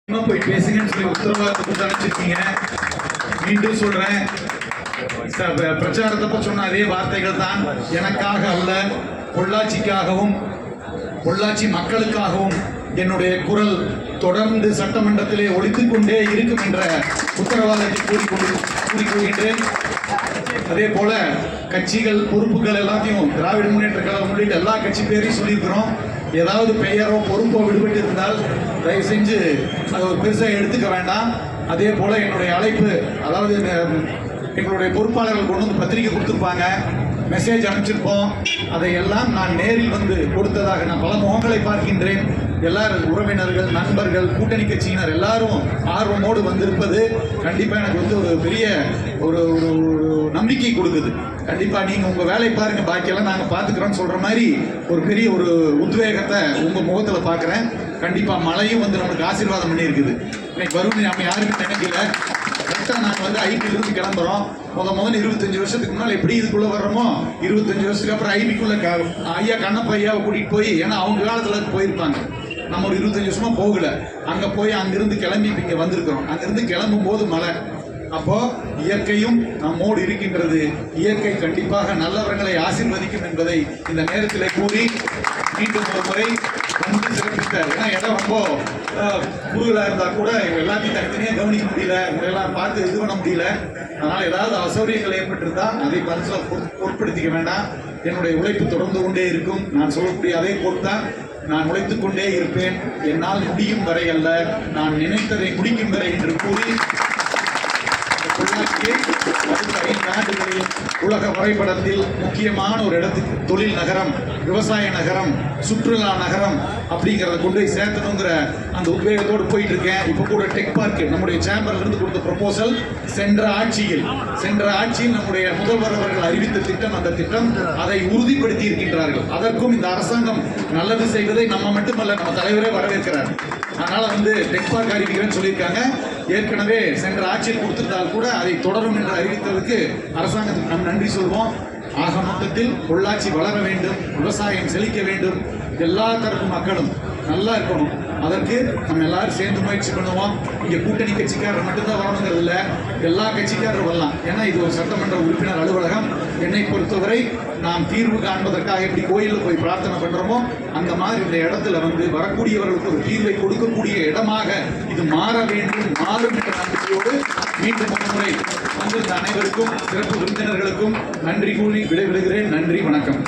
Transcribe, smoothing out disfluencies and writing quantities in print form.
போய் பேசுங்கன்னு சொல்லி உத்தரவாதத்துக்கு அனுப்பிச்சிருக்கீங்க. மீண்டும் சொல்றேன், பிரச்சாரத்தப்ப சொன்ன அதே வார்த்தைகள் தான். எனக்காக அல்ல, பொள்ளாச்சிக்காகவும் பொள்ளாச்சி மக்களுக்காகவும் என்னுடைய குரல் தொடர்ந்து சட்டமன்றத்திலே ஒலித்துக் கொண்டே இருக்கும் என்ற உத்தரவாதத்தை கூறிக்கொள்கின்றேன். அதே போல கட்சிகள் பொறுப்புகள் எல்லாத்தையும் திராவிட முன்னேற்ற கழகம் உள்ளிட்ட எல்லா கட்சி பேரையும் சொல்லியிருக்கிறோம். ஏதாவது பெயரோ பொறுப்போ விடுபட்டு இருந்தால் தயவு செஞ்சு அதை ஒரு பெருசாக எடுத்துக்க வேண்டாம். அதே போல என்னுடைய அழைப்பு, அதாவது எங்களுடைய பொறுப்பாளர்கள் கொண்டு வந்து பத்திரிகை கொடுத்துருப்பாங்க, மெசேஜ் அனுப்பிச்சிருப்போம். அதையெல்லாம் நான் நேரில் வந்து கொடுத்ததாக நான் பல முகங்களை பார்க்கின்றேன். எல்லாரும் உறவினர்கள், நண்பர்கள், கூட்டணி கட்சியினர் எல்லாரும் ஆர்வமோடு வந்திருப்பது கண்டிப்பாக எனக்கு வந்து ஒரு பெரிய ஒரு நம்பிக்கை கொடுக்குது. கண்டிப்பாக நீங்கள் உங்கள் வேலை பாருங்க, பாக்கியெல்லாம் நாங்கள் பார்த்துக்கிறோன்னு சொல்கிற மாதிரி ஒரு பெரிய ஒரு உத்வேகத்தை உங்கள் முகத்தில் பார்க்குறேன். கண்டிப்பாக மழையும் வந்து நம்மளுக்கு ஆசீர்வாதம் பண்ணியிருக்குது. இன்னைக்கு வரும்னு நம்ம யாருக்கும் நினைக்கல. கரெக்டாக நாங்கள் வந்து ஐபியிலிருந்து கிளம்புறோம். முதல் 25 வருஷத்துக்கு முன்னால் எப்படி இதுக்குள்ளே வர்றோமோ, 25 வருஷத்துக்கு அப்புறம் ஐபிக்குள்ளே ஐயா கண்ணப்ப ஐயாவை கூட்டிகிட்டு போய், ஏன்னா அவங்க காலத்தில் போயிருப்பாங்க, நம்ம ஒரு 25 வருஷமா போகல. அங்கே போய் அங்கிருந்து கிளம்பி இங்கே வந்திருக்கிறோம். அங்கிருந்து கிளம்பும் போது மழை. அப்போ இயற்கையும் நம்மோடு இருக்கின்றது. இயற்கை கண்டிப்பாக நல்லவர்களை ஆசீர்வதிக்கும் என்பதை இந்த நேரத்தில் கூறி மீண்டும் ஒரு முறை நன்றி சிறப்பித்தார். ஏன்னா இடம் ரொம்ப குறுகலாக இருந்தால் கூட எல்லாத்தையும் தனித்தனியாக கவனிக்க முடியல, எல்லாம் பார்த்து இது பண்ண முடியல. அதனால் ஏதாவது அசௌகரியங்கள் ஏற்பட்டிருந்தால் அதை மனசில் பொருட்படுத்திக்க வேண்டாம். என்னுடைய உழைப்பு தொடர்ந்து கொண்டே இருக்கும். நான் சொல்லக்கூடிய அதே பொருட்தான், நான் உழைத்துக் கொண்டே இருப்பேன். என்னால் முடியும் வரை அல்ல, நான் நினைத்ததை முடிக்கும் வரை என்று கூறி பொள்ளாச்சியை அடுத்த 5 ஆண்டுகளில் உலக வரைபடத்தில் முக்கியமான ஒரு இடத்துக்கு, தொழில் நகரம், விவசாய நகரம், சுற்றுலா நகரம் அப்படிங்கிறத கொண்டு போய் சேர்த்தணுங்கிற அந்த உத்வேகத்தோடு போயிட்டு இருக்கேன். இப்போ கூட டெக் பார்க் நம்முடைய சேம்பர்ல இருந்து கொடுத்த ப்ரொபோசல் சென்ற ஆட்சியில் நம்முடைய முதல்வர் அவர்கள் அறிவித்த திட்டம். அந்த திட்டம் அதை உறுதிப்படுத்தி இருக்கின்றார்கள். அதற்கும் இந்த அரசாங்கம் நல்லது செய்வதை நம்ம மட்டுமல்ல, நம்ம தலைவரே வரவேற்கிறார். அதனால வந்து டெக் பார்க் அறிவிக்கிறேன்னு சொல்லியிருக்காங்க. ஏற்கனவே சென்ற ஆட்சியில் கொடுத்திருந்தால் கூட அதை தொடரும் என்று அறிவித்ததற்கு அரசாங்கத்துக்கு நாம் நன்றி சொல்வோம். ஆக மொத்தத்தில் பொள்ளாச்சி வளர வேண்டும், விவசாயம் செழிக்க வேண்டும், எல்லா தரப்பு மக்களும் நல்லா இருக்கணும். அதற்கு நம்ம எல்லாரும் சேர்ந்து முயற்சி பண்ணுவோம். இங்கே கூட்டணி கட்சிக்காரர் மட்டும்தான் வரணுங்கிறது இல்லை, எல்லா கட்சிக்காரரும் வரலாம். ஏன்னா இது ஒரு சட்டமன்ற உறுப்பினர் அலுவலகம். என்னை பொறுத்தவரை நாம் தீர்வு காண்பதற்காக எப்படி கோயிலில் போய் பிரார்த்தனை பண்ணுறோமோ அந்த மாதிரி இந்த இடத்துல வந்து வரக்கூடியவர்களுக்கு ஒரு தீர்வை கொடுக்கக்கூடிய இடமாக இது மாற வேண்டும், மாறும் என்ற நம்பிக்கையோடு மீண்டும் ஒரு முறை வந்திருந்த அனைவருக்கும், சிறப்பு விருந்தினர்களுக்கும் நன்றி கூறி விடைபெறுகிறேன். நன்றி, வணக்கம்.